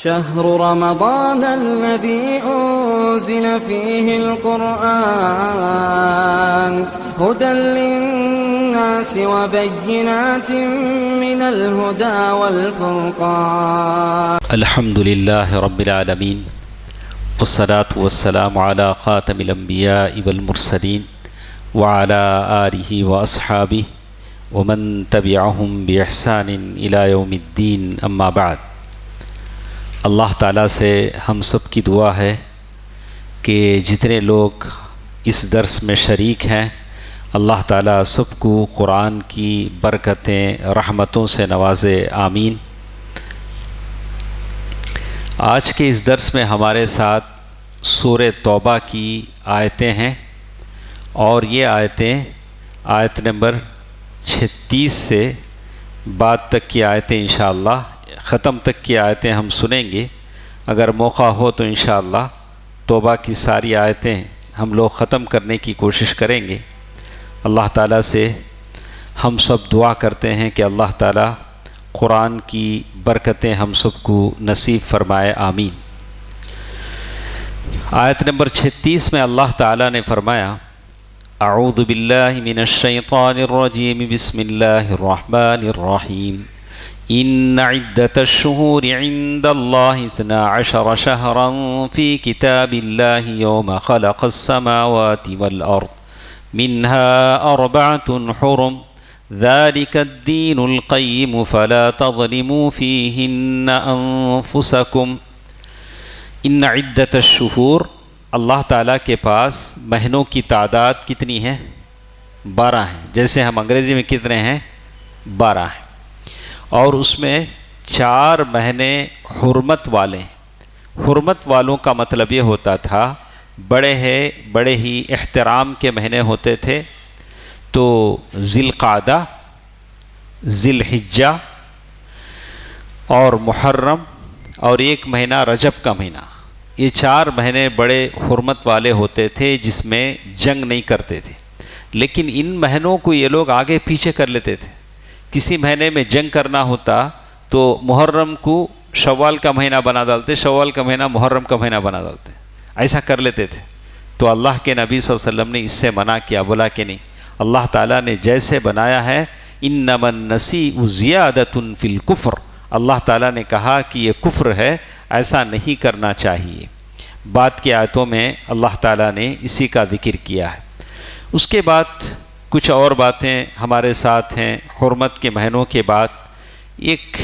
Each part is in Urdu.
شهر رمضان الذي أنزل فيه القرآن هدى للناس وبينات من الهدى والفرقان. الحمد لله رب العالمين والصلاة والسلام على خاتم الأنبياء والمرسلين وعلى آله وأصحابه ومن تبعهم بإحسان إلى يوم الدين. أما بعد، اللہ تعالیٰ سے ہم سب کی دعا ہے کہ جتنے لوگ اس درس میں شریک ہیں اللہ تعالیٰ سب کو قرآن کی برکتیں رحمتوں سے نوازے، آمین. آج کے اس درس میں ہمارے ساتھ سورہ توبہ کی آیتیں ہیں، اور یہ آیتیں آیت نمبر 36 سے بعد تک کی آیتیں انشاءاللہ ختم تک کی آیتیں ہم سنیں گے. اگر موقع ہو تو انشاءاللہ توبہ کی ساری آیتیں ہم لوگ ختم کرنے کی کوشش کریں گے. اللہ تعالیٰ سے ہم سب دعا کرتے ہیں کہ اللہ تعالیٰ قرآن کی برکتیں ہم سب کو نصیب فرمائے، آمین. آیت نمبر 36 میں اللہ تعالیٰ نے فرمایا: اعوذ باللہ من الشیطان الرجیم بسم اللہ الرحمن الرحیم. ان عدة الشهور عند الله 12 شهرا في كتاب الله يوم خلق السماوات والأرض منها 4 حرم ذلك الدين القيم فلا تظلموا فيهن أنفسكم. ان عدة الشهور، اللہ تعالیٰ کے پاس مہینوں کی تعداد کتنی ہے؟ 12 ہیں. جیسے ہم انگریزی میں کتنے ہیں؟ 12 ہیں. اور اس میں 4 مہینے حرمت والے ہیں. حرمت والوں کا مطلب یہ ہوتا تھا بڑے ہی احترام کے مہینے ہوتے تھے. تو ذی القعدہ، ذی الحجہ اور محرم، اور ایک مہینہ رجب کا مہینہ، یہ 4 مہینے بڑے حرمت والے ہوتے تھے جس میں جنگ نہیں کرتے تھے. لیکن ان مہینوں کو یہ لوگ آگے پیچھے کر لیتے تھے. کسی مہینے میں جنگ کرنا ہوتا تو محرم کو شوال کا مہینہ بنا ڈالتے، شوال کا مہینہ محرم کا مہینہ بنا ڈالتے، ایسا کر لیتے تھے. تو اللہ کے نبی صلی اللہ علیہ وسلم نے اس سے منع کیا، بولا کہ نہیں، اللہ تعالیٰ نے جیسے بنایا ہے انما النسیء زیادۃ فی الکفر، اللہ تعالیٰ نے کہا کہ یہ کفر ہے، ایسا نہیں کرنا چاہیے. بعد کی آیتوں میں اللہ تعالیٰ نے اسی کا ذکر کیا ہے. اس کے بعد کچھ اور باتیں ہمارے ساتھ ہیں. حرمت کے مہینوں کے بعد ایک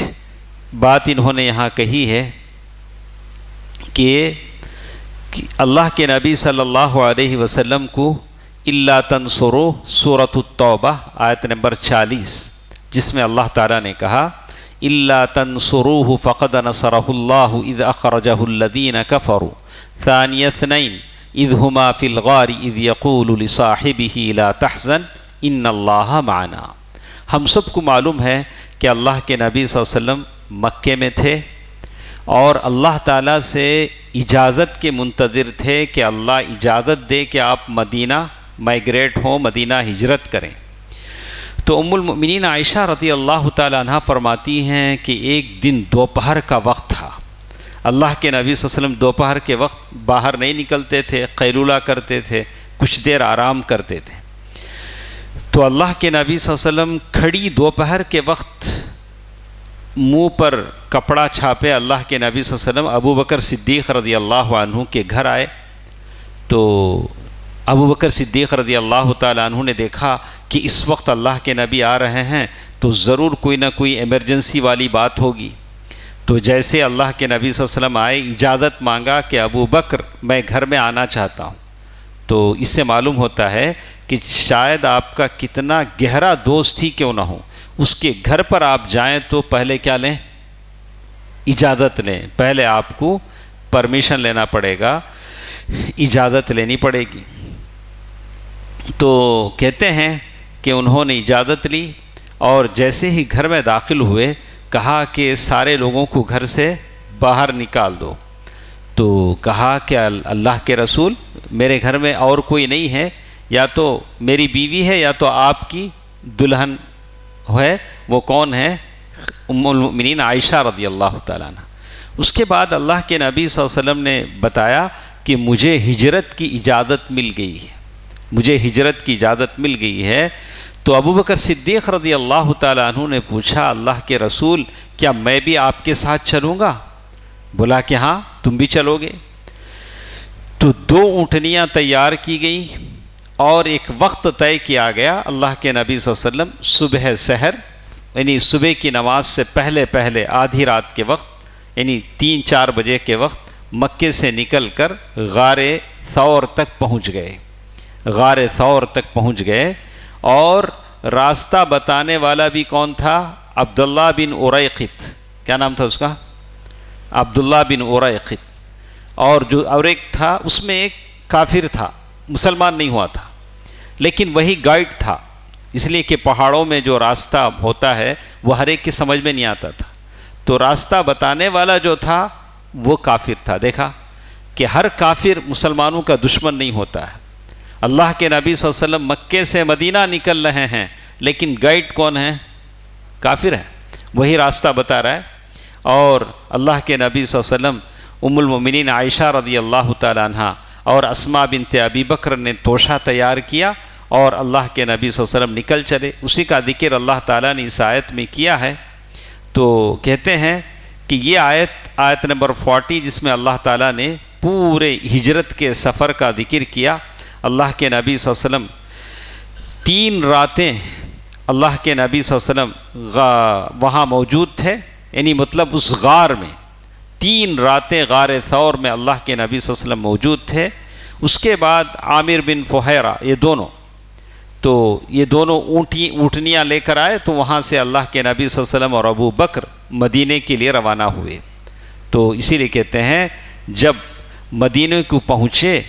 بات انہوں نے یہاں کہی ہے کہ اللہ کے نبی صلی اللہ علیہ وسلم کو الا تنصروا سورۃ التوبہ آیت نمبر 40، جس میں اللہ تعالیٰ نے کہا الا تنصروه فقد نصرہ اللہ اذ اخرجہ الذین کفروا ثانی اثنین اذ ہما فی الغار اذ یقول لصاحبہ لا تحزن ان اللہ معنا. ہم سب کو معلوم ہے کہ اللہ کے نبی صلی اللہ علیہ وسلم مکے میں تھے اور اللہ تعالیٰ سے اجازت کے منتظر تھے کہ اللہ اجازت دے کہ آپ مدینہ مائیگریٹ ہوں، مدینہ ہجرت کریں. تو ام المؤمنین عائشہ رضی اللہ تعالیٰ عنہ فرماتی ہیں کہ ایک دن دوپہر کا وقت تھا. اللہ کے نبی صلی اللہ علیہ وسلم دوپہر کے وقت باہر نہیں نکلتے تھے، قیلولہ کرتے تھے، کچھ دیر آرام کرتے تھے. تو اللہ کے نبی صلی اللہ علیہ وسلم کھڑی دوپہر کے وقت منہ پر کپڑا چھاپے اللہ کے نبی صلی اللہ علیہ وسلم ابو بکر صدیق رضی اللہ عنہ کے گھر آئے. تو ابو بکر صدیق رضی اللہ تعالیٰ عنہ نے دیکھا کہ اس وقت اللہ کے نبی آ رہے ہیں تو ضرور کوئی نہ کوئی ایمرجنسی والی بات ہوگی. تو جیسے اللہ کے نبی صلی اللہ علیہ وسلم آئے، اجازت مانگا کہ ابو بکر میں گھر میں آنا چاہتا ہوں. تو اس سے معلوم ہوتا ہے کہ شاید آپ کا کتنا گہرا دوست ہی کیوں نہ ہو، اس کے گھر پر آپ جائیں تو پہلے کیا لیں؟ اجازت لیں. پہلے آپ کو پرمیشن لینا پڑے گا، اجازت لینی پڑے گی. تو کہتے ہیں کہ انہوں نے اجازت لی اور جیسے ہی گھر میں داخل ہوئے کہا کہ سارے لوگوں کو گھر سے باہر نکال دو. تو کہا کہ اللہ کے رسول میرے گھر میں اور کوئی نہیں ہے، یا تو میری بیوی ہے یا تو آپ کی دلہن ہے. وہ کون ہے؟ ام المؤمنین عائشہ رضی اللہ تعالیٰ عنہ. اس کے بعد اللہ کے نبی صلی اللہ علیہ وسلم نے بتایا کہ مجھے ہجرت کی اجازت مل گئی ہے، مجھے ہجرت کی اجازت مل گئی ہے۔ تو ابو بکر صدیق رضی اللہ تعالیٰ عنہ نے پوچھا اللہ کے رسول کیا میں بھی آپ کے ساتھ چلوں گا؟ بولا کہ ہاں تم بھی چلو گے۔ تو 2 اونٹنیاں تیار کی گئیں اور ایک وقت طے کیا گیا۔ اللہ کے نبی صلی اللہ علیہ وسلم صبح سحر یعنی صبح کی نماز سے پہلے آدھی رات کے وقت یعنی 3-4 بجے کے وقت مکے سے نکل کر غار ثور تک پہنچ گئے، غار ثور تک پہنچ گئے۔ اور راستہ بتانے والا بھی کون تھا؟ عبداللہ بن اریقط، کیا نام تھا اس کا؟ عبداللہ بن اریقط۔ اور جو اور ایک تھا اس میں ایک کافر تھا، مسلمان نہیں ہوا تھا لیکن وہی گائیڈ تھا، اس لیے کہ پہاڑوں میں جو راستہ ہوتا ہے وہ ہر ایک کی سمجھ میں نہیں آتا تھا، تو راستہ بتانے والا جو تھا وہ کافر تھا۔ دیکھا کہ ہر کافر مسلمانوں کا دشمن نہیں ہوتا ہے۔ اللہ کے نبی صلی اللہ علیہ وسلم مکے سے مدینہ نکل رہے ہیں لیکن گائیڈ کون ہے؟ کافر ہے، وہی راستہ بتا رہا ہے۔ اور اللہ کے نبی صلی اللہ علیہ وسلم ام المؤمنین عائشہ رضی اللہ تعالیٰ عنہ اور اسماء بنت ابی بکر نے توشہ تیار کیا اور اللہ کے نبی صلی اللہ علیہ وسلم نکل چلے۔ اسی کا ذکر اللہ تعالیٰ نے اس آیت میں کیا ہے۔ تو کہتے ہیں کہ یہ آیت نمبر 40 جس میں اللہ تعالیٰ نے پورے ہجرت کے سفر کا ذکر کیا۔ اللہ کے نبی صلی اللہ علیہ وسلم 3 راتیں اللہ کے نبی صلی اللہ علیہ وسلم وہاں موجود تھے، یعنی مطلب اس غار میں 3 راتیں غار ثور میں اللہ کے نبی صلی اللہ علیہ وسلم موجود تھے۔ اس کے بعد عامر بن فہیرہ یہ دونوں اونٹنیاں لے کر آئے، تو وہاں سے اللہ کے نبی صلی اللہ علیہ وسلم اور ابو بکر مدینے کے لیے روانہ ہوئے۔ تو اسی لیے کہتے ہیں جب مدینے کو پہنچے،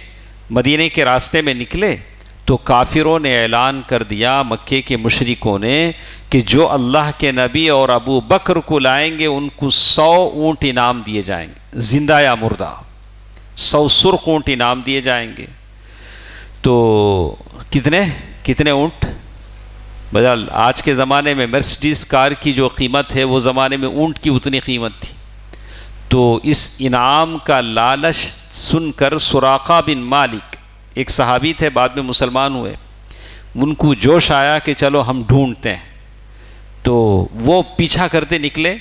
مدینے کے راستے میں نکلے تو کافروں نے اعلان کر دیا، مکے کے مشرکوں نے، کہ جو اللہ کے نبی اور ابو بکر کو لائیں گے ان کو 100 اونٹ انعام دیے جائیں گے، زندہ یا مردہ 100 سرخ اونٹ انعام دیے جائیں گے۔ تو کتنے اونٹ؟ بدل آج کے زمانے میں مرسڈیز کار کی جو قیمت ہے وہ زمانے میں اونٹ کی اتنی قیمت تھی۔ تو اس انعام کا لالچ سن کر سراقہ بن مالک ایک صحابی تھے، بعد میں مسلمان ہوئے، ان کو جوش آیا کہ چلو ہم ڈھونڈتے ہیں۔ تو وہ پیچھا کرتے نکلے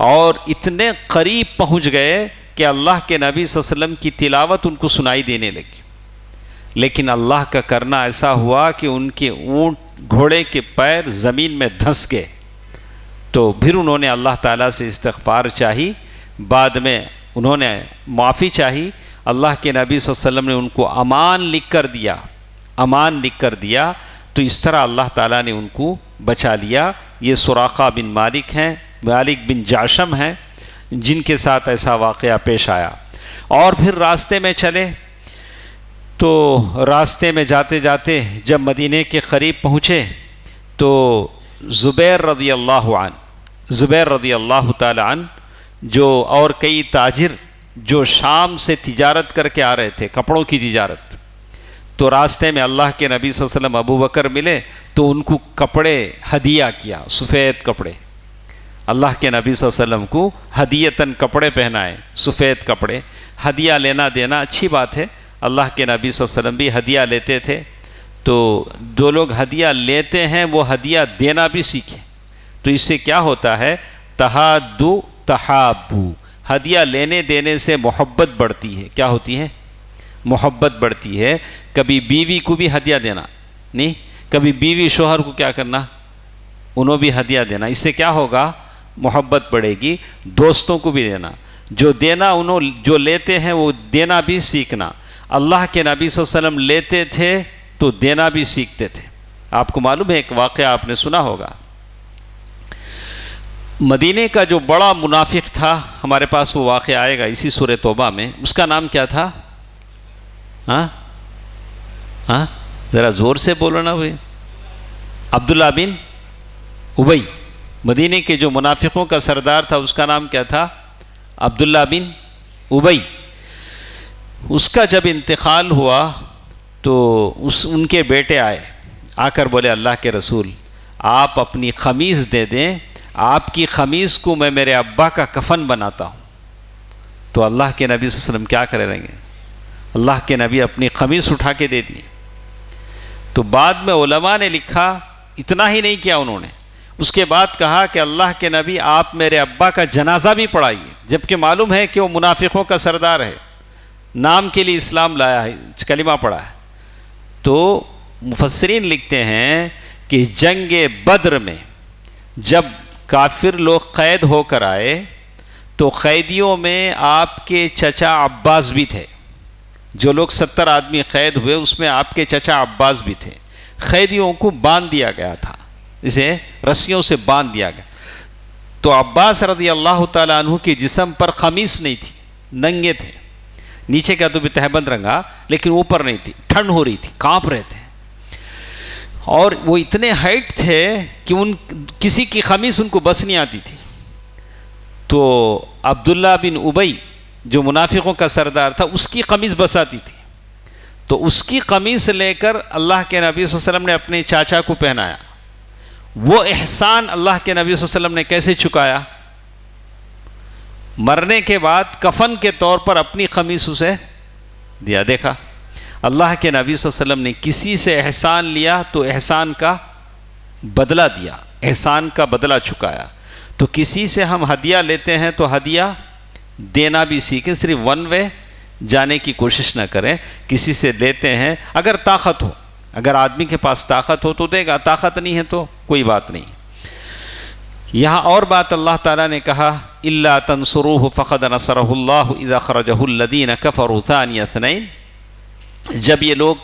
اور اتنے قریب پہنچ گئے کہ اللہ کے نبی صلی اللہ علیہ وسلم کی تلاوت ان کو سنائی دینے لگی، لیکن اللہ کا کرنا ایسا ہوا کہ ان کے اونٹ گھوڑے کے پیر زمین میں دھنس گئے۔ تو پھر انہوں نے اللہ تعالیٰ سے استغفار چاہی، بعد میں انہوں نے معافی چاہی۔ اللہ کے نبی صلی اللہ علیہ وسلم نے ان کو امان لکھ کر دیا، تو اس طرح اللہ تعالیٰ نے ان کو بچا لیا۔ یہ سراقہ بن مالک ہیں، مالک بن جعشم ہیں، جن کے ساتھ ایسا واقعہ پیش آیا۔ اور پھر راستے میں چلے، تو راستے میں جاتے جاتے جب مدینے کے قریب پہنچے تو زبیر رضی اللہ تعالی عنہ جو اور کئی تاجر جو شام سے تجارت کر کے آ رہے تھے، کپڑوں کی تجارت، تو راستے میں اللہ کے نبی صلی اللہ علیہ وسلم ابو بکر ملے تو ان کو کپڑے ہدیہ کیا، سفید کپڑے، اللہ کے نبی صلی اللہ علیہ وسلم کو ہدیتاً کپڑے پہنائے، سفید کپڑے۔ ہدیہ لینا دینا اچھی بات ہے، اللہ کے نبی صلی اللہ علیہ وسلم بھی ہدیہ لیتے تھے۔ تو دو لوگ ہدیہ لیتے ہیں وہ ہدیہ دینا بھی سیکھیں، تو اس سے کیا ہوتا ہے؟ تحادو تحابو، ہدیہ لینے دینے سے محبت بڑھتی ہے۔ کیا ہوتی ہے؟ محبت بڑھتی ہے۔ کبھی بیوی کو بھی ہدیہ دینا نہیں، کبھی بیوی شوہر کو کیا کرنا؟ انہوں بھی ہدیہ دینا، اس سے کیا ہوگا؟ محبت بڑھے گی۔ دوستوں کو بھی دینا، جو دینا انہوں جو لیتے ہیں وہ دینا بھی سیکھنا۔ اللہ کے نبی صلی اللہ علیہ وسلم لیتے تھے تو دینا بھی سیکھتے تھے۔ آپ کو معلوم ہے ایک واقعہ آپ نے سنا ہوگا، مدینے کا جو بڑا منافق تھا، ہمارے پاس وہ واقعہ آئے گا اسی سورہ توبہ میں، اس کا نام کیا تھا؟ ذرا زور سے بولو نا بھائی۔ عبداللہ بن ابی، مدینے کے جو منافقوں کا سردار تھا اس کا نام کیا تھا؟ عبداللہ بن ابی۔ اس کا جب انتقال ہوا تو ان کے بیٹے آئے، آ کر بولے اللہ کے رسول آپ اپنی قمیص دے دیں، آپ کی قمیص کو میں میرے ابا کا کفن بناتا ہوں۔ تو اللہ کے نبی صلی اللہ علیہ وسلم کیا کریں گے؟ اللہ کے نبی اپنی قمیص اٹھا کے دے دیے. تو بعد میں علماء نے لکھا، اتنا ہی نہیں کیا انہوں نے، اس کے بعد کہا کہ اللہ کے نبی آپ میرے ابا کا جنازہ بھی پڑھائیے، جبکہ معلوم ہے کہ وہ منافقوں کا سردار ہے، نام کے لیے اسلام لایا ہے، کلمہ پڑھا ہے. تو مفسرین لکھتے ہیں کہ جنگ بدر میں جب کافر لوگ قید ہو کر آئے تو قیدیوں میں آپ کے چچا عباس بھی تھے. جو لوگ 70 آدمی قید ہوئے اس میں آپ کے چچا عباس بھی تھے. قیدیوں کو باندھ دیا گیا تھا، اسے رسیوں سے باندھ دیا گیا. تو عباس رضی اللہ تعالیٰ عنہ کے جسم پر قمیص نہیں تھی، ننگے تھے. نیچے کا تو بھی تہبند رنگا لیکن اوپر نہیں تھی، ٹھنڈ ہو رہی تھی، کانپ رہے تھے. اور وہ اتنے ہائٹ تھے کہ کسی کی قمیص ان کو بس نہیں آتی تھی. تو عبداللہ بن ابی جو منافقوں کا سردار تھا اس کی قمیص بس آتی تھی. تو اس کی قمیص لے کر اللہ کے نبی صلی اللہ علیہ وسلم نے اپنے چاچا کو پہنایا. وہ احسان اللہ کے نبی صلی اللہ علیہ وسلم نے کیسے چکایا؟ مرنے کے بعد کفن کے طور پر اپنی قمیص اسے دیا. دیکھا اللہ کے نبی صلی اللہ علیہ وسلم نے کسی سے احسان لیا تو احسان کا بدلہ دیا، احسان کا بدلہ چکایا. تو کسی سے ہم ہدیہ لیتے ہیں تو ہدیہ دینا بھی سیکھیں، صرف ون وے جانے کی کوشش نہ کریں. کسی سے لیتے ہیں اگر طاقت ہو، اگر آدمی کے پاس طاقت ہو تو دے گا، طاقت نہیں ہے تو کوئی بات نہیں. یہاں اور بات اللہ تعالیٰ نے کہا الا تنصروه فقد نصرہ اللہ اذا اخرجہ الذین کفروا ثانی اثنین. جب یہ لوگ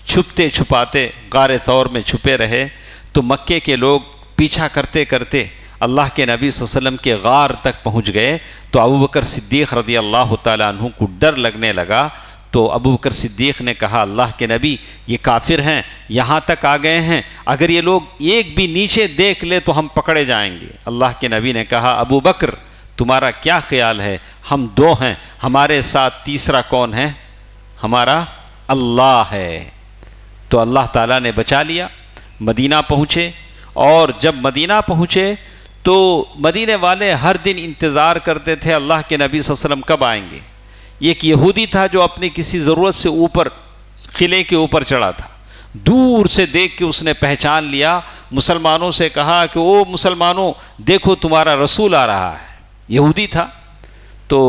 چھپتے چھپاتے غار ثور میں چھپے رہے تو مکے کے لوگ پیچھا کرتے کرتے اللہ کے نبی صلی اللہ علیہ وسلم کے غار تک پہنچ گئے. تو ابوبکر صدیق رضی اللہ تعالیٰ عنہ کو ڈر لگنے لگا. تو ابوبکر صدیق نے کہا اللہ کے نبی یہ کافر ہیں، یہاں تک آ گئے ہیں، اگر یہ لوگ ایک بھی نیچے دیکھ لے تو ہم پکڑے جائیں گے. اللہ کے نبی نے کہا ابو بکر تمہارا کیا خیال ہے؟ ہم 2 ہیں، ہمارے ساتھ تیسرا کون ہے؟ ہمارا اللہ ہے. تو اللہ تعالیٰ نے بچا لیا. مدینہ پہنچے، اور جب مدینہ پہنچے تو مدینے والے ہر دن انتظار کرتے تھے اللہ کے نبی صلی اللہ علیہ وسلم کب آئیں گے. ایک یہودی تھا جو اپنی کسی ضرورت سے اوپر قلعے کے اوپر چڑھا تھا. دور سے دیکھ کے اس نے پہچان لیا، مسلمانوں سے کہا کہ او مسلمانوں دیکھو تمہارا رسول آ رہا ہے. یہودی تھا. تو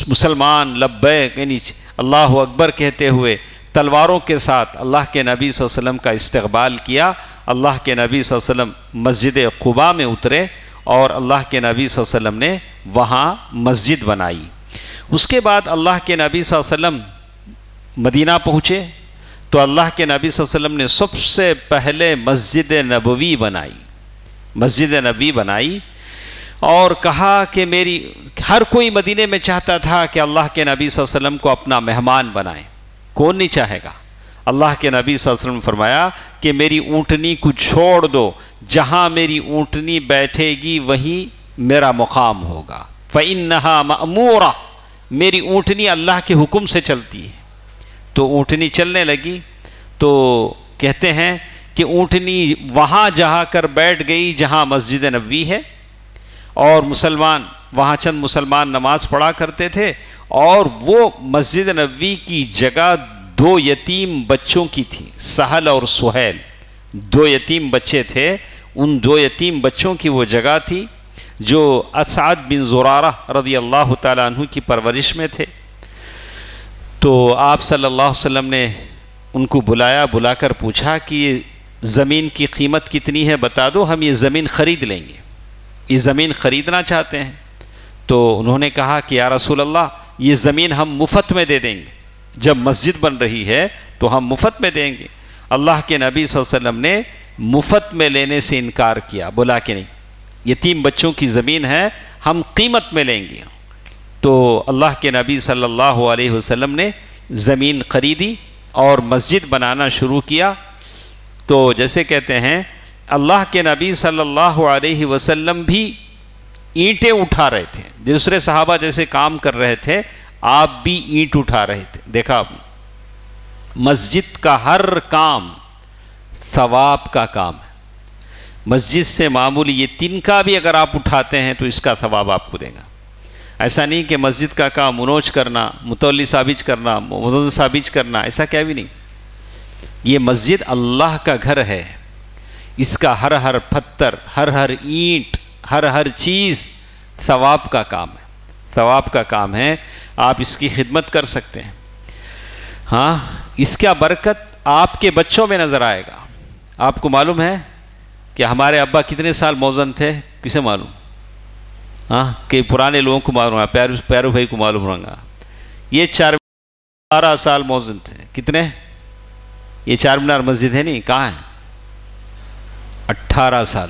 مسلمان لبیک یعنی اللہ اکبر کہتے ہوئے تلواروں کے ساتھ اللہ کے نبی صلی اللہ علیہ وسلم کا استقبال کیا. اللہ کے نبی صلی اللہ علیہ وسلم مسجد قباء میں اترے اور اللہ کے نبی صلی اللہ علیہ وسلم نے وہاں مسجد بنائی. اس کے بعد اللہ کے نبی صلی اللہ علیہ وسلم مدینہ پہنچے تو اللہ کے نبی صلی اللہ علیہ وسلم نے سب سے پہلے مسجد نبوی بنائی اور کہا کہ ہر کوئی مدینے میں چاہتا تھا کہ اللہ کے نبی صلی اللہ علیہ وسلم کو اپنا مہمان بنائے. کون نہیں چاہے گا؟ اللہ کے نبی صلی اللہ علیہ وسلم نے فرمایا کہ میری اونٹنی کو چھوڑ دو، جہاں میری اونٹنی بیٹھے گی وہیں میرا مقام ہوگا. فإنہا مأمورہ، میری اونٹنی اللہ کے حکم سے چلتی ہے. تو اونٹنی چلنے لگی تو کہتے ہیں کہ اونٹنی وہاں جہاں کر بیٹھ گئی جہاں مسجد نبوی ہے، اور وہاں چند مسلمان نماز پڑھا کرتے تھے. اور وہ مسجد نبوی کی جگہ 2 یتیم بچوں کی تھی، سہل اور سہیل. 2 یتیم بچے تھے، ان 2 یتیم بچوں کی وہ جگہ تھی جو اسعد بن زرارہ رضی اللہ تعالیٰ عنہ کی پرورش میں تھے. تو آپ صلی اللہ علیہ وسلم نے ان کو بلا کر پوچھا کہ یہ زمین کی قیمت کتنی ہے بتا دو، ہم یہ زمین خرید لیں گے. یہ زمین خریدنا چاہتے ہیں. تو انہوں نے کہا کہ یا رسول اللہ یہ زمین ہم مفت میں دے دیں گے، جب مسجد بن رہی ہے تو ہم مفت میں دیں گے. اللہ کے نبی صلی اللہ علیہ وسلم نے مفت میں لینے سے انکار کیا، بولا کہ نہیں، یتیم بچوں کی زمین ہے، ہم قیمت میں لیں گے. تو اللہ کے نبی صلی اللہ علیہ وسلم نے زمین خریدی اور مسجد بنانا شروع کیا. تو جیسے کہتے ہیں اللہ کے نبی صلی اللہ علیہ وسلم بھی اینٹیں اٹھا رہے تھے، دوسرے صحابہ جیسے کام کر رہے تھے آپ بھی اینٹ اٹھا رہے تھے. دیکھا آپ نے، مسجد کا ہر کام ثواب کا کام ہے. مسجد سے معمولی یہ تنکا بھی اگر آپ اٹھاتے ہیں تو اس کا ثواب آپ کو دے گا. ایسا نہیں کہ مسجد کا کام منوج کرنا، متولی ثابت کرنا، مزد ثابت کرنا، ایسا کیا بھی نہیں. یہ مسجد اللہ کا گھر ہے، اس کا ہر ہر پتھر، ہر ہر اینٹ، ہر ہر چیز ثواب کا کام ہے، ثواب کا کام ہے. آپ اس کی خدمت کر سکتے ہیں. ہاں، اس کا برکت آپ کے بچوں میں نظر آئے گا. آپ کو معلوم ہے کہ ہمارے ابا کتنے سال موذن تھے؟ کسے معلوم؟ ہاں، کہ پرانے لوگوں کو معلوم ہے، پیرو بھائی کو معلوم ہوگا. یہ 18 سال موذن تھے. کتنے؟ یہ چار مینار مسجد ہے نہیں، کہاں ہے؟ 18 سال.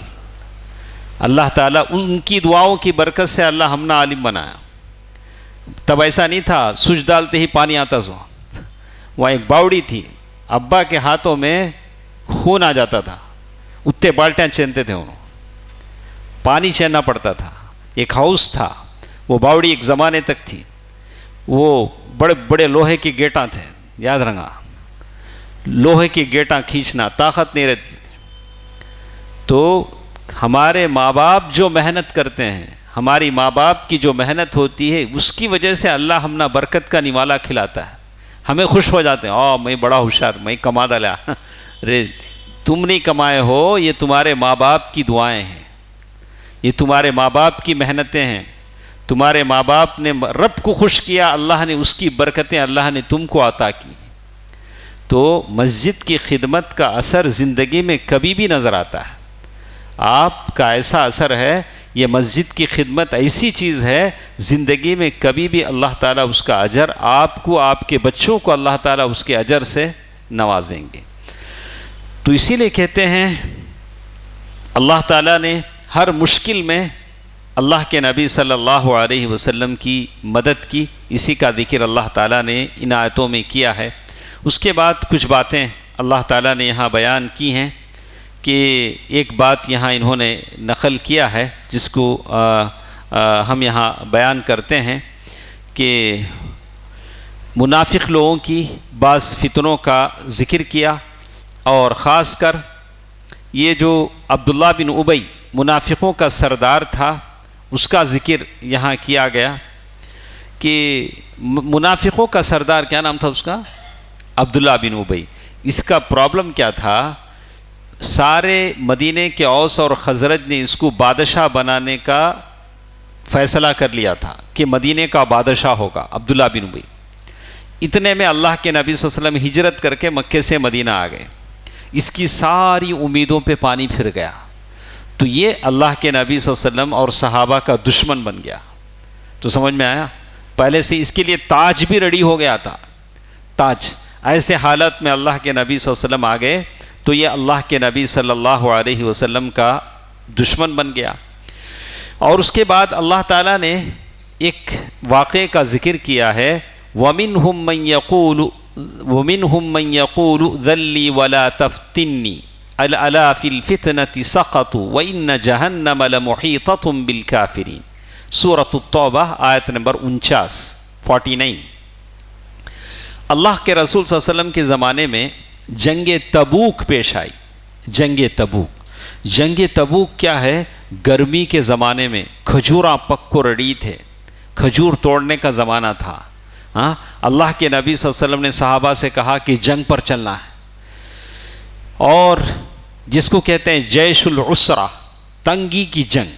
اللہ تعالیٰ ان کی دعاؤں کی برکت سے اللہ ہم نے عالم بنایا. تب ایسا نہیں تھا سوچ ڈالتے ہی پانی آتا سو. وہاں ایک باوڑی تھی، ابا کے ہاتھوں میں خون آ جاتا تھا، اتنے بالٹیاں چینتے تھے، انہوں پانی چیننا پڑتا تھا. ایک ہاؤس تھا، وہ باوڑی ایک زمانے تک تھی. وہ بڑے بڑے لوہے کے گیٹاں تھے، یاد رکھنا، لوہے کی گیٹاں کھینچنا طاقت نہیں رہتی تھی. تو ہمارے ماں باپ جو محنت کرتے ہیں، ہماری ماں باپ کی جو محنت ہوتی ہے، اس کی وجہ سے اللہ ہم نے برکت کا نوالا کھلاتا ہے. ہمیں خوش ہو جاتے ہیں، میں بڑا ہوشیار، میں کما ڈالا. رے تم نہیں کمائے ہو، یہ تمہارے ماں باپ کی دعائیں ہیں، یہ تمہارے ماں باپ کی محنتیں ہیں. تمہارے ماں باپ نے رب کو خوش کیا، اللہ نے اس کی برکتیں اللہ نے تم کو عطا کی. تو مسجد کی خدمت کا اثر زندگی میں کبھی بھی نظر آتا ہے. آپ کا ایسا اثر ہے، یہ مسجد کی خدمت ایسی چیز ہے، زندگی میں کبھی بھی اللہ تعالیٰ اس کا اجر آپ کو، آپ کے بچوں کو اللہ تعالیٰ اس کے اجر سے نوازیں گے. تو اسی لیے کہتے ہیں اللہ تعالیٰ نے ہر مشکل میں اللہ کے نبی صلی اللہ علیہ وسلم کی مدد کی. اسی کا ذکر اللہ تعالیٰ نے ان آیتوں میں کیا ہے. اس کے بعد کچھ باتیں اللہ تعالیٰ نے یہاں بیان کی ہیں کہ ایک بات یہاں انہوں نے نقل کیا ہے جس کو ہم یہاں بیان کرتے ہیں کہ منافق لوگوں کی بعض فتنوں کا ذکر کیا، اور خاص کر یہ جو عبداللہ بن ابی منافقوں کا سردار تھا، اس کا ذکر یہاں کیا گیا کہ منافقوں کا سردار کیا نام تھا اس کا؟ عبداللہ بن ابی. اس کا پرابلم کیا تھا؟ سارے مدینے کے اوس اور خزرج نے اس کو بادشاہ بنانے کا فیصلہ کر لیا تھا کہ مدینے کا بادشاہ ہوگا عبداللہ بن ابی. اتنے میں اللہ کے نبی صلی اللہ علیہ وسلم ہجرت کر کے مکے سے مدینہ آ گئے. اس کی ساری امیدوں پہ پانی پھر گیا. تو یہ اللہ کے نبی صلی اللہ علیہ وسلم اور صحابہ کا دشمن بن گیا. تو سمجھ میں آیا؟ پہلے سے اس کے لیے تاج بھی ریڈی ہو گیا تھا، تاج. ایسے حالت میں اللہ کے نبی صلی اللہ علیہ وسلم آ گئے تو یہ اللہ کے نبی صلی اللہ علیہ وسلم کا دشمن بن گیا. اور اس کے بعد اللہ تعالیٰ نے ایک واقعے کا ذکر کیا ہے، وَمِنْهُمْ مَنْ يَقُولُ ذَلِّي وَلَا تَفْتِنِّي أَلَا فِي الْفِتْنَةِ سَقَطُوا وَإِنَّ جَهَنَّمَ لَمُحِيطَةٌ بِالْكَافِرِينَ. سورۃ التوبہ آیت نمبر 49. اللہ کے رسول صلی اللہ علیہ وسلم کے زمانے میں جنگ تبوک پیش آئی. جنگ تبوک کیا ہے؟ گرمی کے زمانے میں کھجوراں پکو رڑی تھے، کھجور توڑنے کا زمانہ تھا. ہاں، اللہ کے نبی صلی اللہ علیہ وسلم نے صحابہ سے کہا کہ جنگ پر چلنا ہے، اور جس کو کہتے ہیں جیش العسرہ، تنگی کی جنگ.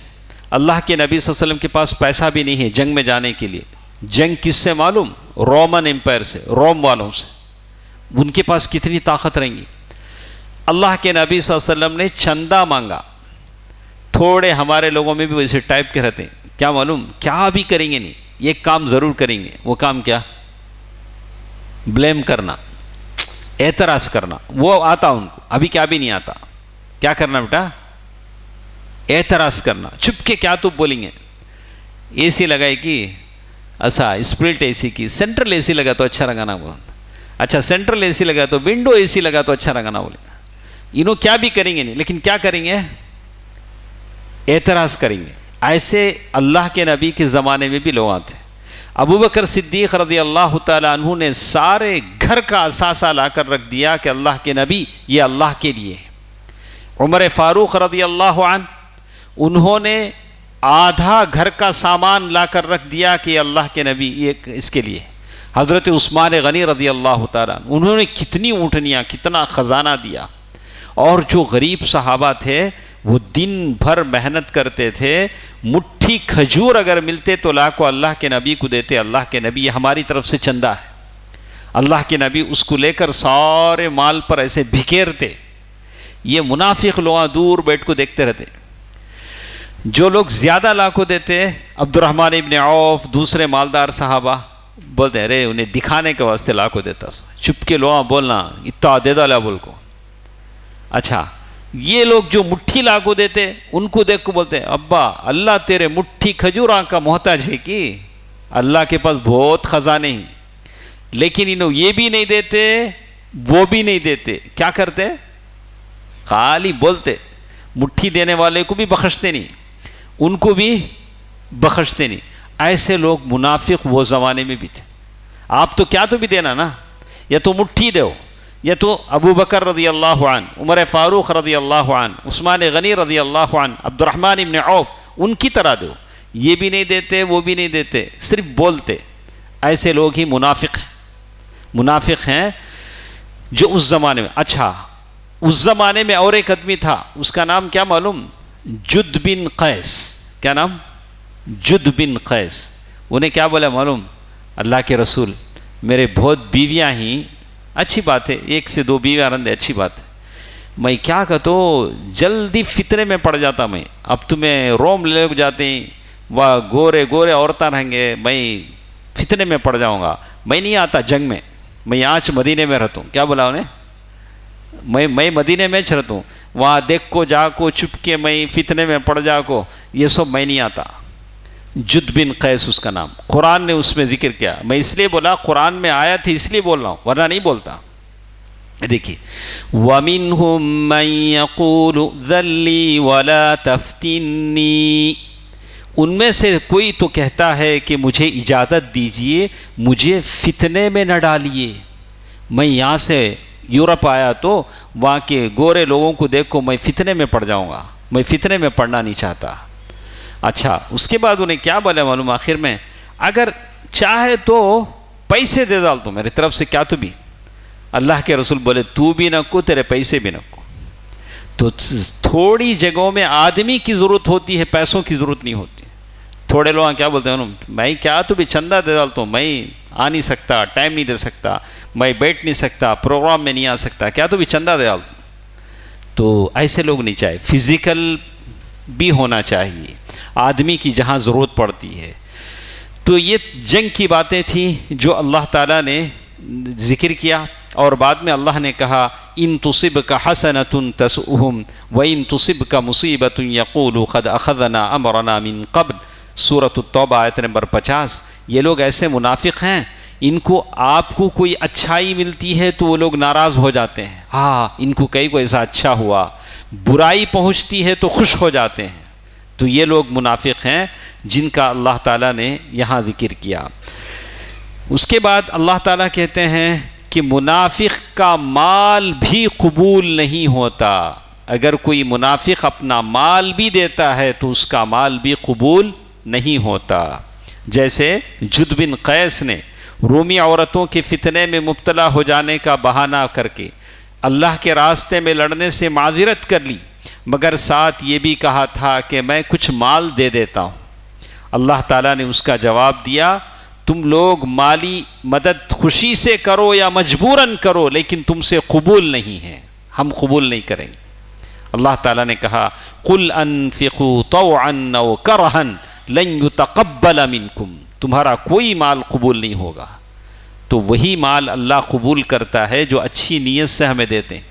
اللہ کے نبی صلی اللہ علیہ وسلم کے پاس پیسہ بھی نہیں ہے جنگ میں جانے کے لیے. جنگ کس سے معلوم؟ رومن امپائر سے، روم والوں سے. ان کے پاس کتنی طاقت رہیں گی. اللہ کے نبی صلی اللہ علیہ وسلم نے چندہ مانگا. تھوڑے ہمارے لوگوں میں بھی ویسے ٹائپ کے رہتے ہیں، کیا معلوم کیا بھی کریں گے نہیں، ایک کام ضرور کریں گے. وہ کام کیا؟ بلیم کرنا، اعتراض کرنا. وہ آتا ان کو، ابھی کیا بھی نہیں آتا. کیا کرنا بیٹا؟ اعتراض کرنا. چپ کے کیا تو بولیں گے؟ اے سی لگائی کی، اچھا اسپلٹ اے سی کی، سینٹرل اے سی لگا تو اچھا لگا نا بول. اچھا سینٹرل اے سی لگا تو ونڈو اے سی لگا تو اچھا لگا نا بولے. انہوں کیا بھی کریں گے نہیں، لیکن کیا کریں گے؟ اعتراض کریں گے. ایسے اللہ کے نبی کے زمانے میں بھی لوگ آتے. ابوبکر صدیق رضی اللہ تعالیٰ عنہ نے سارے گھر کا اثاثہ لا کر رکھ دیا کہ اللہ کے نبی یہ اللہ کے لیے. عمر فاروق رضی اللہ عنہ، انہوں نے آدھا گھر کا سامان لا کر رکھ دیا کہ اللہ کے نبی یہ اس کے لیے. حضرت عثمان غنی رضی اللہ تعالیٰ انہوں نے کتنی اونٹنیاں، کتنا خزانہ دیا. اور جو غریب صحابہ تھے وہ دن بھر محنت کرتے تھے، مٹھی کھجور اگر ملتے تو لا کو اللہ کے نبی کو دیتے. اللہ کے نبی یہ ہماری طرف سے چندہ ہے. اللہ کے نبی اس کو لے کر سارے مال پر ایسے بکھیرتے. یہ منافق لوگ دور بیٹھ کو دیکھتے رہتے. جو لوگ زیادہ لاکھوں دیتے، عبد الرحمن ابن عوف دوسرے مالدار صحابہ بولتے ارے انہیں دکھانے کے واسطے لاکھوں دیتا، چپ کے لوگاں بولنا اتنا دے ڈالا بول کو. اچھا یہ لوگ جو مٹھی لاکھوں دیتے ان کو دیکھ کو بولتے ابا اللہ تیرے مٹھی کھجوراں کا محتاج ہے کہ اللہ کے پاس بہت خزانے ہیں. لیکن انہوں یہ بھی نہیں دیتے وہ بھی نہیں دیتے. کیا کرتے؟ خالی بولتے. مٹھی دینے والے کو بھی بخشتے نہیں، ان کو بھی بخشتے نہیں. ایسے لوگ منافق وہ زمانے میں بھی تھے. آپ تو کیا تو بھی دینا نا، یا تو مٹھی دو، یا تو ابو بکر رضی اللہ عنہ، عمر فاروق رضی اللہ عنہ، عثمان غنی رضی اللہ عنہ، عبد الرحمن ابن عوف ان کی طرح دو. یہ بھی نہیں دیتے وہ بھی نہیں دیتے، صرف بولتے. ایسے لوگ ہی منافق ہیں. منافق ہیں جو اس زمانے میں. اچھا اس زمانے میں اور ایک آدمی تھا، اس کا نام کیا معلوم؟ جد بن قیس. کیا نام؟ جد بن قیس. انہیں کیا بولا معلوم؟ اللہ کے رسول میرے بہت بیویاں ہی، اچھی بات ہے 1 سے 2 بیویاں رندے اچھی بات ہے، میں کیا کہتا جلدی فتنے میں پڑ جاتا. میں اب تمہیں روم لے جاتے ہیں، وہ گورے گورے عورتیں رہیں گے، میں فتنے میں پڑ جاؤں گا. میں نہیں آتا جنگ میں، میں آج مدینے میں رہتا ہوں. کیا بولا انہیں؟ میں مدینے میں رہتا ہوں، وہاں دیکھ کو جا کو چپ کے میں فتنے میں پڑ جا کو، یہ سب میں نہیں آتا. جد بن قیس اس کا نام. قرآن نے اس میں ذکر کیا. میں اس لیے بولا قرآن میں آیا تھی اس لیے بول رہا ہوں، ورنہ نہیں بولتا. دیکھیے وَمِنْهُمْ مَنْ يَقُولُ ذَلِّي وَلَا تَفْتِنِّي، ان میں سے کوئی تو کہتا ہے کہ مجھے اجازت دیجئے، مجھے فتنے میں نہ ڈالیے. میں یہاں سے یورپ آیا تو وہاں کے گورے لوگوں کو دیکھو میں فتنے میں پڑ جاؤں گا، میں فتنے میں پڑنا نہیں چاہتا. اچھا اس کے بعد انہیں کیا بولا معلوم؟ آخر میں اگر چاہے تو پیسے دے ڈال تو میری طرف سے، کیا تو بھی اللہ کے رسول بولے تو بھی نہ کو تیرے پیسے بھی نہ کو. تو تھوڑی جگہوں میں آدمی کی ضرورت ہوتی ہے، پیسوں کی ضرورت نہیں ہوتی. تھوڑے لوگ کیا بولتے ہیں میں کیا تو بھی چندہ دے ڈالتا ہوں، میں آ نہیں سکتا، ٹائم نہیں دے سکتا، میں بیٹھ نہیں سکتا، پروگرام میں نہیں آ سکتا، کیا تو بھی چندہ دے ڈالتا ہوں. تو ایسے لوگ نہیں چاہیے. فزیکل بھی ہونا چاہیے آدمی کی جہاں ضرورت پڑتی ہے. تو یہ جنگ کی باتیں تھیں جو اللہ تعالیٰ نے ذکر کیا. اور بعد میں اللہ نے کہا ان تصبک حسنۃ تسؤہم وان تصبک مصیبۃ یقولوا قد اخذنا امرنا من قبل. سورۃ التوبہ آیت نمبر 50. یہ لوگ ایسے منافق ہیں، ان کو آپ کو کوئی اچھائی ملتی ہے تو وہ لوگ ناراض ہو جاتے ہیں. ہاں ان کو کئی کو ایسا اچھا ہوا، برائی پہنچتی ہے تو خوش ہو جاتے ہیں. تو یہ لوگ منافق ہیں جن کا اللہ تعالیٰ نے یہاں ذکر کیا. اس کے بعد اللہ تعالیٰ کہتے ہیں کہ منافق کا مال بھی قبول نہیں ہوتا. اگر کوئی منافق اپنا مال بھی دیتا ہے تو اس کا مال بھی قبول نہیں ہوتا. جیسے جد بن قیس نے رومی عورتوں کے فتنے میں مبتلا ہو جانے کا بہانہ کر کے اللہ کے راستے میں لڑنے سے معذرت کر لی، مگر ساتھ یہ بھی کہا تھا کہ میں کچھ مال دے دیتا ہوں. اللہ تعالیٰ نے اس کا جواب دیا تم لوگ مالی مدد خوشی سے کرو یا مجبوراً کرو، لیکن تم سے قبول نہیں ہے، ہم قبول نہیں کریں گے. اللہ تعالیٰ نے کہا قل انفقوا طوعا او کرہا لن يتقبل منکم، تمہارا کوئی مال قبول نہیں ہوگا. تو وہی مال اللہ قبول کرتا ہے جو اچھی نیت سے ہمیں دیتے ہیں.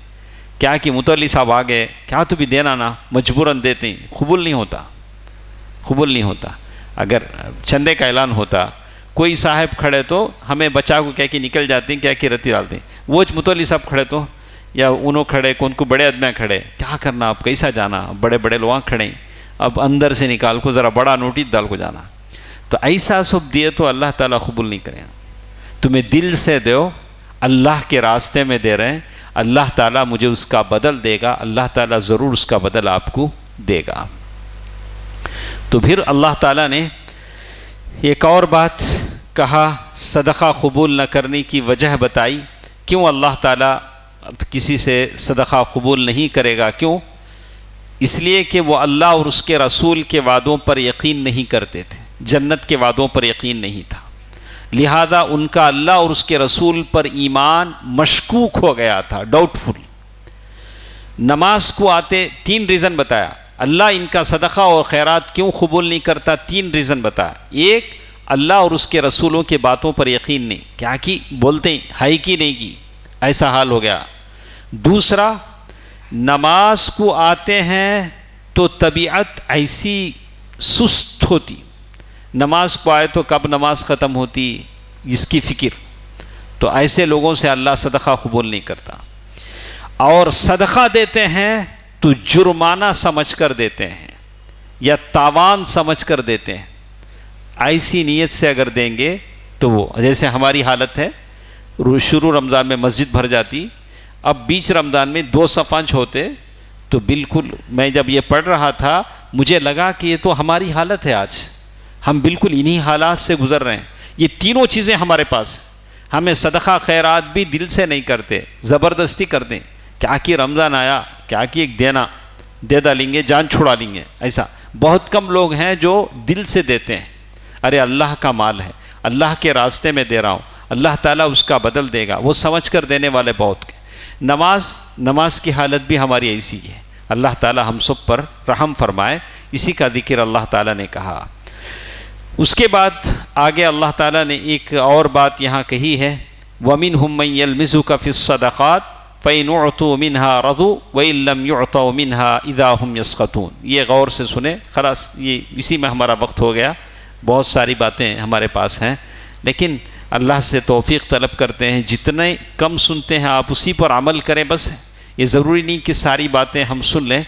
کیا کہ متولی صاحب آگے کیا تو بھی دینا نا، مجبوراً دیتے ہیں، قبول نہیں ہوتا، قبول نہیں ہوتا. اگر چندے کا اعلان ہوتا، کوئی صاحب کھڑے تو ہمیں بچا کو کیا کہ نکل جاتے ہیں، کیا کہ رتی ڈالتے ہیں. وہ متولی صاحب کھڑے تو یا انہوں کھڑے کون کو بڑے آدمیاں کھڑے، کیا کرنا اب کیسا جانا، بڑے بڑے لوگ کھڑے اب اندر سے نکال کو ذرا بڑا نوٹس ڈال کو جانا. تو ایسا سب دیے تو اللہ تعالیٰ قبول نہیں کرے. تمہیں دل سے دیو، اللہ کے راستے میں دے رہے ہیں، اللہ تعالیٰ مجھے اس کا بدل دے گا، اللہ تعالیٰ ضرور اس کا بدل آپ کو دے گا. تو پھر اللہ تعالیٰ نے ایک اور بات کہا، صدقہ قبول نہ کرنے کی وجہ بتائی، کیوں اللہ تعالیٰ کسی سے صدقہ قبول نہیں کرے گا، کیوں؟ اس لیے کہ وہ اللہ اور اس کے رسول کے وعدوں پر یقین نہیں کرتے تھے، جنت کے وعدوں پر یقین نہیں تھا، لہذا ان کا اللہ اور اس کے رسول پر ایمان مشکوک ہو گیا تھا، ڈاؤٹ فل۔ نماز کو آتے 3 ریزن بتایا، اللہ ان کا صدقہ اور خیرات کیوں قبول نہیں کرتا، 3 ریزن بتایا۔ ایک، اللہ اور اس کے رسولوں کی باتوں پر یقین نہیں، کیا کی بولتے ہیں ہائی کی نہیں کی، ایسا حال ہو گیا۔ دوسرا، نماز کو آتے ہیں تو طبیعت ایسی سست ہوتی، نماز کو آئے تو کب نماز ختم ہوتی اس کی فکر، تو ایسے لوگوں سے اللہ صدقہ قبول نہیں کرتا۔ اور صدقہ دیتے ہیں تو جرمانہ سمجھ کر دیتے ہیں یا تاوان سمجھ کر دیتے ہیں، ایسی نیت سے اگر دیں گے تو وہ جیسے ہماری حالت ہے، شروع رمضان میں مسجد بھر جاتی، اب بیچ رمضان میں 2 صفانچ ہوتے، تو بالکل میں جب یہ پڑھ رہا تھا مجھے لگا کہ یہ تو ہماری حالت ہے، آج ہم بالکل انہی حالات سے گزر رہے ہیں، یہ تینوں چیزیں ہمارے پاس، ہمیں صدقہ خیرات بھی دل سے نہیں کرتے، زبردستی کرتے ہیں، کیا کہ رمضان آیا، کیا کہ ایک دینا دے ڈالیں گے، جان چھڑا لیں گے، ایسا بہت کم لوگ ہیں جو دل سے دیتے ہیں، ارے اللہ کا مال ہے، اللہ کے راستے میں دے رہا ہوں، اللہ تعالیٰ اس کا بدل دے گا، وہ سمجھ کر دینے والے بہت ہیں۔ نماز کی حالت بھی ہماری ایسی ہے، اللہ تعالیٰ ہم سب پر رحم فرمائے، اسی کا ذکر اللہ تعالیٰ نے کہا۔ اس کے بعد آگے اللہ تعالیٰ نے ایک اور بات یہاں کہی ہے، وَمِنْهُمْ مَنْ يَلْمِزُكَ فِي الصَّدَقَاتِ فَإِنْ أُعْطُوا مِنْهَا رَضُوا وَإِنْ لَمْ يُعْطَوْا مِنْهَا إِذَا هُمْ يَسْخَطُونَ۔ یہ غور سے سنیں، خلاص یہ اسی میں ہمارا وقت ہو گیا، بہت ساری باتیں ہمارے پاس ہیں، لیکن اللہ سے توفیق طلب کرتے ہیں، جتنے کم سنتے ہیں آپ اسی پر عمل کریں، بس یہ ضروری نہیں کہ ساری باتیں ہم سن لیں،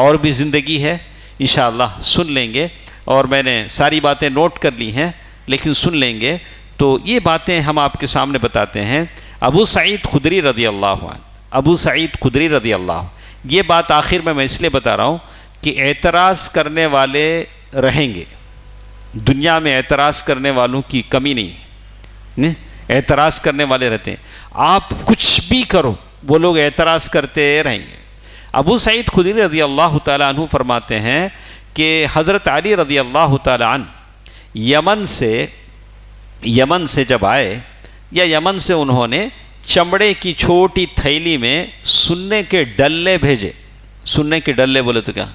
اور بھی زندگی ہے انشاءاللہ سن لیں گے، اور میں نے ساری باتیں نوٹ کر لی ہیں لیکن سن لیں گے، تو یہ باتیں ہم آپ کے سامنے بتاتے ہیں۔ ابو سعید خدری رضی اللہ عنہ، ابو سعید خدری رضی اللہ عنہ، یہ بات آخر میں اس لیے بتا رہا ہوں کہ اعتراض کرنے والے رہیں گے، دنیا میں اعتراض کرنے والوں کی کمی نہیں، اعتراض کرنے والے رہتے ہیں، آپ کچھ بھی کرو وہ لوگ اعتراض کرتے رہیں گے۔ ابو سعید خدری رضی اللہ تعالیٰ عنہ فرماتے ہیں کہ حضرت علی رضی اللہ تعالیٰ عنہ یمن سے جب آئے، یا یمن سے انہوں نے چمڑے کی چھوٹی تھیلی میں سننے کے ڈلے بھیجے، سننے کے ڈلے بولے تو کیا،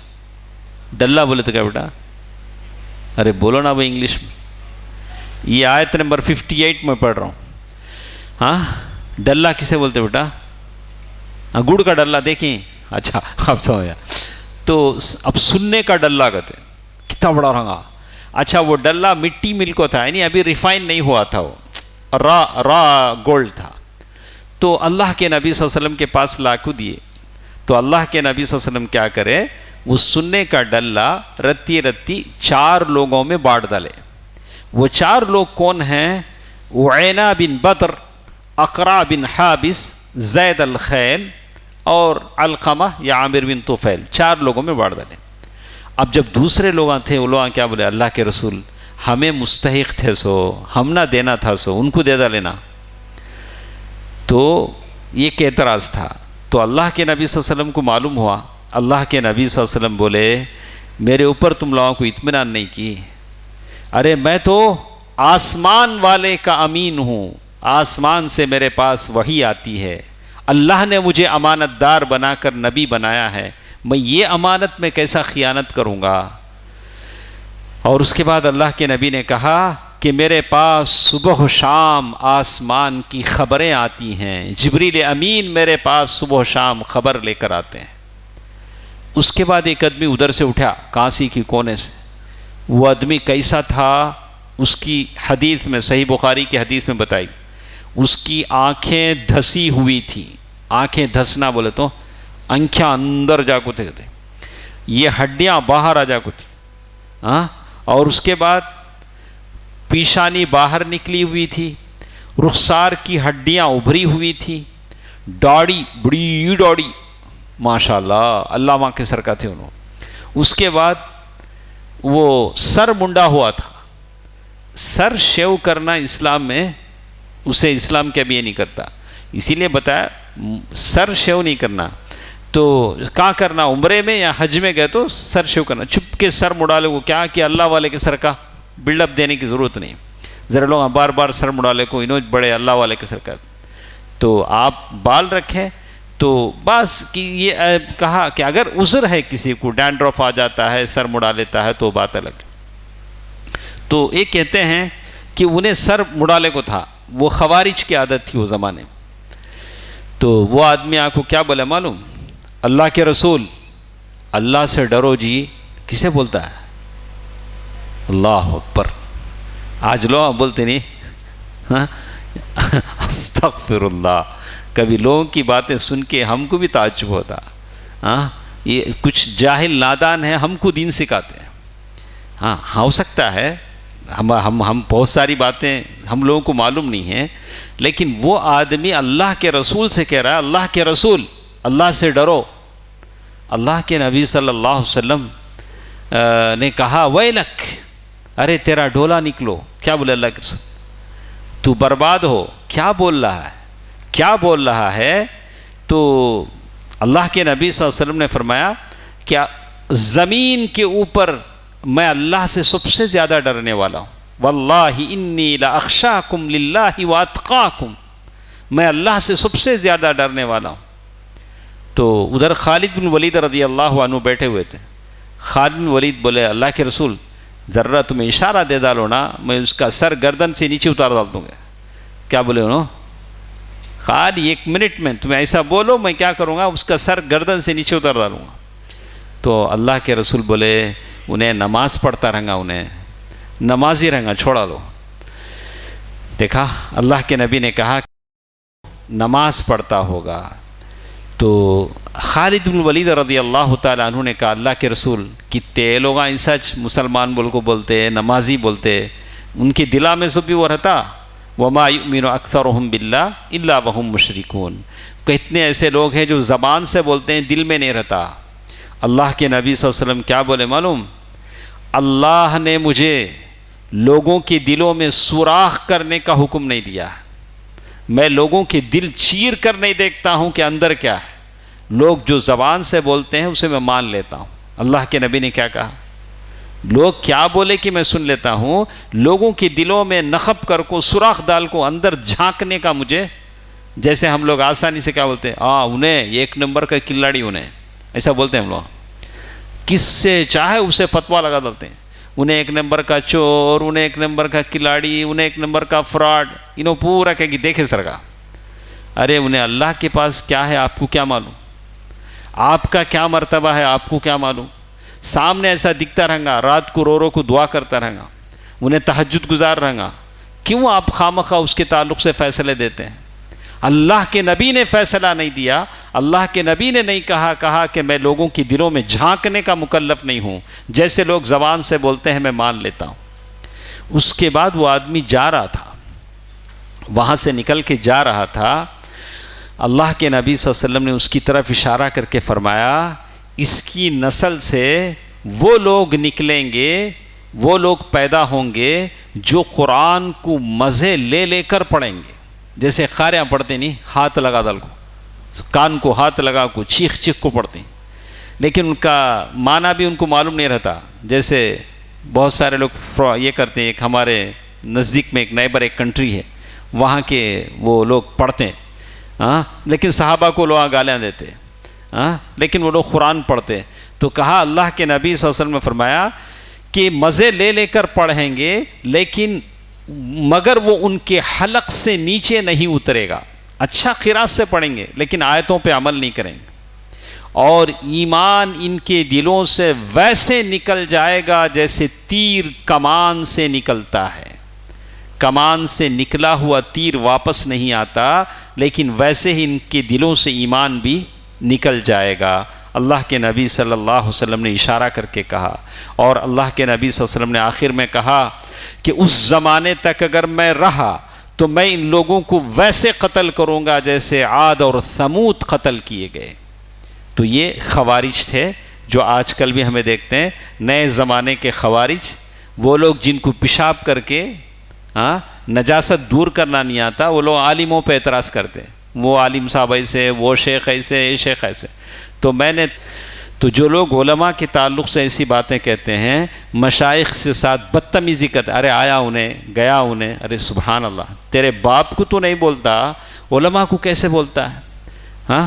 ڈلہ بولے تو کیا بیٹا، ارے بولو نا بھائی انگلش میں، یہ آیت نمبر 58 میں پڑھ رہا ہوں، ہاں ڈلہ کسے بولتے بیٹا، گڑ کا ڈلہ، دیکھیں، اچھا اب سمجھا، تو اب سننے کا ڈلہ کہتے ہیں، کتنا بڑا رنگا، اچھا وہ ڈلہ مٹی مل کو تھا، یعنی ابھی ریفائن نہیں ہوا تھا، وہ را گولڈ تھا، تو اللہ کے نبی صلی اللہ علیہ وسلم کے پاس لاکھوں دیے، تو اللہ کے نبی صلی اللہ علیہ وسلم کیا کرے، وہ سننے کا ڈلہ رتی 4 لوگوں میں بانٹ ڈالے۔ وہ 4 لوگ کون ہیں؟ عینہ بن بدر، اقرع بن حابس، زید الخیل اور علقمہ یا عامر بن طفیل، 4 لوگوں میں بانٹ ڈالے۔ اب جب دوسرے لوگ تھے، وہ لوگ کیا بولے، اللہ کے رسول ہمیں مستحق تھے، سو ہم نہ دینا تھا، سو ان کو دے ڈالینا، تو یہ ایک اعتراض تھا۔ تو اللہ کے نبی صلی اللہ علیہ وسلم کو معلوم ہوا، اللہ کے نبی صلی اللہ علیہ وسلم بولے میرے اوپر تم لوگوں کو اطمینان نہیں کی، ارے میں تو آسمان والے کا امین ہوں، آسمان سے میرے پاس وحی آتی ہے، اللہ نے مجھے امانت دار بنا کر نبی بنایا ہے، میں یہ امانت میں کیسا خیانت کروں گا؟ اور اس کے بعد اللہ کے نبی نے کہا کہ میرے پاس صبح و شام آسمان کی خبریں آتی ہیں، جبریل امین میرے پاس صبح و شام خبر لے کر آتے ہیں۔ اس کے بعد ایک آدمی ادھر سے اٹھا، کانسی کی کونے سے، وہ آدمی کیسا تھا؟ اس کی حدیث میں، صحیح بخاری کی حدیث میں بتائی، اس کی آنکھیں دھسی ہوئی تھی، آنکھیں دھسنا بولے تو آنکھیں اندر جا کو تھے، یہ ہڈیاں باہر آ جا کو تھی، ہاں، اور اس کے بعد پیشانی باہر نکلی ہوئی تھی، رخسار کی ہڈیاں ابھری ہوئی تھی، داڑھی بڑی داڑھی، ماشاءاللہ اللہ ماں کے سر کا تھے انہوں۔ اس کے بعد وہ سر منڈا ہوا تھا. سر شیو کرنا اسلام میں اسے اسلام کیا بھی یہ نہیں کرتا, اسی لیے بتایا سر شیو نہیں کرنا. تو کہاں کرنا, عمرے میں یا حج میں گئے تو سر شیو کرنا, چھپ کے سر مڑا لے. وہ کیا کہ اللہ والے کے سر کا بلڈ اپ دینے کی ضرورت نہیں. ذرا لوگ بار بار سر مڑا لے کو انہوں بڑے اللہ والے کے سر کا. تو آپ بال رکھیں تو بس کہ یہ کہا کہ اگر عذر ہے کسی کو, ڈینڈرف آ جاتا ہے سر مڑا لیتا ہے تو بات الگ. تو ایک کہتے ہیں کہ انہیں سر مڑالے کو تھا, وہ خوارج کی عادت تھی وہ زمانے میں. تو وہ آدمی آپ کو کیا بولے معلوم, اللہ کے رسول اللہ سے ڈرو جی. کسے بولتا ہے, اللہ اکبر. آج لوگ بولتے نہیں استغفر اللہ. کبھی لوگوں کی باتیں سن کے ہم کو بھی تعجب ہوتا, یہ کچھ جاہل نادان ہیں, ہم کو دین سکھاتے ہیں. ہاں ہو سکتا ہے ہم بہت ساری باتیں ہم لوگوں کو معلوم نہیں ہیں, لیکن وہ آدمی اللہ کے رسول سے کہہ رہا ہے, اللہ کے رسول اللہ سے ڈرو. اللہ کے نبی صلی اللہ علیہ وسلم نے کہا ویلک, ارے تیرا ڈولا نکلو. کیا بولے اللہ کے رسول, تو برباد ہو. کیا بول رہا ہے, کیا بول رہا ہے. تو اللہ کے نبی صلی اللہ علیہ وسلم نے فرمایا کیا زمین کے اوپر میں اللہ سے سب سے زیادہ ڈرنے والا ہوں. واللہ انی لاخشاکم للہ واتقاکم, میں اللہ سے سب سے زیادہ ڈرنے والا ہوں. تو ادھر خالد بن ولید رضی اللہ عنہ بیٹھے ہوئے تھے. خالد بن ولید بولے اللہ کے رسول ذرا تمہیں اشارہ دے ڈالو نا, میں اس کا سر گردن سے نیچے اتار ڈال دوں گا. کیا بولے انہوں, خالد ایک منٹ میں تمہیں ایسا بولو میں کیا کروں گا, اس کا سر گردن سے نیچے اتار ڈالوں گا. تو اللہ کے رسول بولے انہیں نماز پڑھتا رہنگا, انہیں نمازی رہنگا, چھوڑا لو. دیکھا اللہ کے نبی نے کہا نماز پڑھتا ہوگا. تو خالد بن ولید رضی اللہ تعالیٰ عنہ نے کہا اللہ کے رسول کتنے لوگ ہیں سچ مسلمان بول کو بولتے, نمازی بولتے, ان کے دلا میں سب بھی وہ رہتا وما یؤمن اکثرهم باللہ الا وهم مشرکون. کتنے ایسے لوگ ہیں جو زبان سے بولتے ہیں دل میں نہیں رہتا. اللہ کے نبی صلی اللہ علیہ وسلم کیا بولے معلوم, اللہ نے مجھے لوگوں کے دلوں میں سوراخ کرنے کا حکم نہیں دیا. میں لوگوں کے دل چیر کر نہیں دیکھتا ہوں کہ اندر کیا ہے. لوگ جو زبان سے بولتے ہیں اسے میں مان لیتا ہوں. اللہ کے نبی نے کیا کہا, لوگ کیا بولے کہ میں سن لیتا ہوں, لوگوں کے دلوں میں نخب کر کو سوراخ ڈال کو اندر جھانکنے کا مجھے, جیسے ہم لوگ آسانی سے کیا بولتے ہیں انہیں ایک نمبر کا کھلاڑی, انہیں ایسا بولتے ہیں ہم لوگ, کس سے چاہے اسے فتوا لگا ڈالتے ہیں. انہیں ایک نمبر کا چور, انہیں ایک نمبر کا کھلاڑی, انہیں ایک نمبر کا فراڈ, انہوں پورا کہہ کہ دیکھے سر کا. ارے انہیں اللہ کے پاس کیا ہے آپ کو کیا معلوم, آپ کا کیا مرتبہ ہے آپ کو کیا معلوم. سامنے ایسا دکھتا رہنگا, رات کو رو رو کو دعا کرتا رہنگا, انہیں تہجد گزار رہنگا, کیوں آپ خامخواہ اس کے تعلق سے فیصلے دیتے ہیں. اللہ کے نبی نے فیصلہ نہیں دیا, اللہ کے نبی نے نہیں کہا کہ میں لوگوں کی دلوں میں جھانکنے کا مکلف نہیں ہوں, جیسے لوگ زبان سے بولتے ہیں میں مان لیتا ہوں. اس کے بعد وہ آدمی جا رہا تھا, وہاں سے نکل کے جا رہا تھا. اللہ کے نبی صلی اللہ علیہ وسلم نے اس کی طرف اشارہ کر کے فرمایا اس کی نسل سے وہ لوگ نکلیں گے, وہ لوگ پیدا ہوں گے جو قرآن کو مزے لے لے کر پڑھیں گے. جیسے خاریاں پڑھتے نہیں, ہاتھ لگا دل کو, کان کو ہاتھ لگا کو, چیخ چیخ کو پڑھتے ہیں, لیکن ان کا معنی بھی ان کو معلوم نہیں رہتا. جیسے بہت سارے لوگ یہ کرتے ہیں, ایک ہمارے نزدیک میں ایک نیبر ایک کنٹری ہے, وہاں کے وہ لوگ پڑھتے ہیں, لیکن صحابہ کو لوگ گالیاں دیتے, لیکن وہ لوگ قرآن پڑھتے. تو کہا اللہ کے نبی صلی اللہ علیہ وسلم نے فرمایا کہ مزے لے لے کر پڑھیں گے, لیکن مگر وہ ان کے حلق سے نیچے نہیں اترے گا. اچھا قرات سے پڑھیں گے لیکن آیتوں پہ عمل نہیں کریں گے, اور ایمان ان کے دلوں سے ویسے نکل جائے گا جیسے تیر کمان سے نکلتا ہے. کمان سے نکلا ہوا تیر واپس نہیں آتا, لیکن ویسے ہی ان کے دلوں سے ایمان بھی نکل جائے گا. اللہ کے نبی صلی اللہ علیہ وسلم نے اشارہ کر کے کہا, اور اللہ کے نبی صلی اللہ علیہ وسلم نے آخر میں کہا کہ اس زمانے تک اگر میں رہا تو میں ان لوگوں کو ویسے قتل کروں گا جیسے عاد اور ثمود قتل کیے گئے. تو یہ خوارج تھے جو آج کل بھی ہمیں دیکھتے ہیں نئے زمانے کے خوارج، وہ لوگ جن کو پیشاب کر کے نجاست دور کرنا نہیں آتا، وہ لوگ عالموں پہ اعتراض کرتے ہیں، وہ عالم صاحب ایسے، وہ شیخ ایسے، یہ شیخ ایسے۔ تو جو لوگ علماء کے تعلق سے ایسی باتیں کہتے ہیں، مشائخ سے ساتھ بدتمیزی کرتے، ارے آیا انہیں گیا انہیں، ارے سبحان اللہ، تیرے باپ کو تو نہیں بولتا، علماء کو کیسے بولتا ہے؟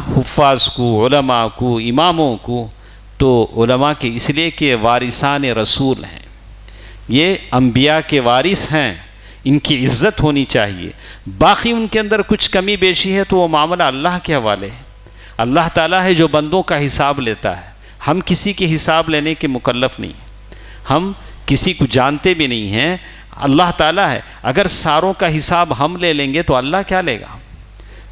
حفاظ کو، علماء کو، اماموں کو۔ تو علماء کے اس لیے کہ وارثان رسول ہیں، یہ انبیاء کے وارث ہیں، ان کی عزت ہونی چاہیے۔ باقی ان کے اندر کچھ کمی بیشی ہے تو وہ معاملہ اللہ کے حوالے ہے۔ اللہ تعالیٰ ہے جو بندوں کا حساب لیتا ہے، ہم کسی کے حساب لینے کے مکلف نہیں ہیں، ہم کسی کو جانتے بھی نہیں ہیں، اللہ تعالیٰ ہے۔ اگر ساروں کا حساب ہم لے لیں گے تو اللہ کیا لے گا؟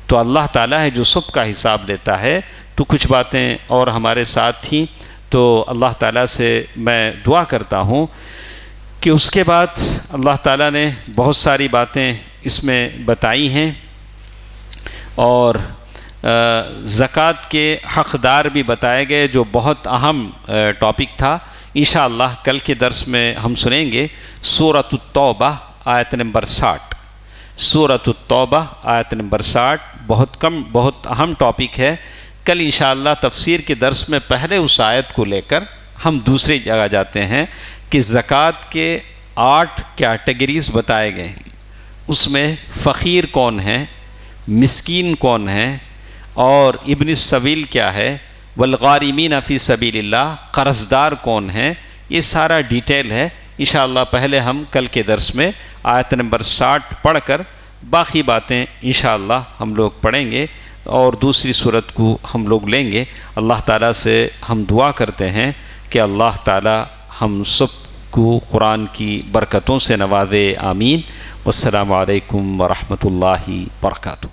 تو اللہ تعالیٰ ہے جو سب کا حساب لیتا ہے۔ تو کچھ باتیں اور ہمارے ساتھ تھیں، تو اللہ تعالیٰ سے میں دعا کرتا ہوں کہ اس کے بعد اللہ تعالیٰ نے بہت ساری باتیں اس میں بتائی ہیں، اور زکوٰۃ کے حقدار بھی بتائے گئے، جو بہت اہم ٹاپک تھا۔ انشاءاللہ کل کے درس میں ہم سنیں گے سورۃ التوبہ آیت نمبر 60۔ سورۃ التوبہ آیت نمبر 60 بہت اہم ٹاپک ہے۔ کل انشاءاللہ تفسیر کے درس میں پہلے اس آیت کو لے کر ہم دوسری جگہ جاتے ہیں کہ زکوٰۃ کے 8 کیٹیگریز بتائے گئے ہیں۔ اس میں فقیر کون ہے، مسکین کون ہے، اور ابن السبیل کیا ہے، والغارمین فی سبیل اللہ، قرض دار کون ہے، یہ سارا ڈیٹیل ہے۔ انشاءاللہ پہلے ہم کل کے درس میں آیت نمبر 60 پڑھ کر باقی باتیں انشاءاللہ ہم لوگ پڑھیں گے، اور دوسری صورت کو ہم لوگ لیں گے۔ اللہ تعالیٰ سے ہم دعا کرتے ہیں کہ اللہ تعالیٰ ہم سب کو قرآن کی برکتوں سے نوازے، آمین۔ والسلام علیکم ورحمۃ اللہ وبرکاتہ۔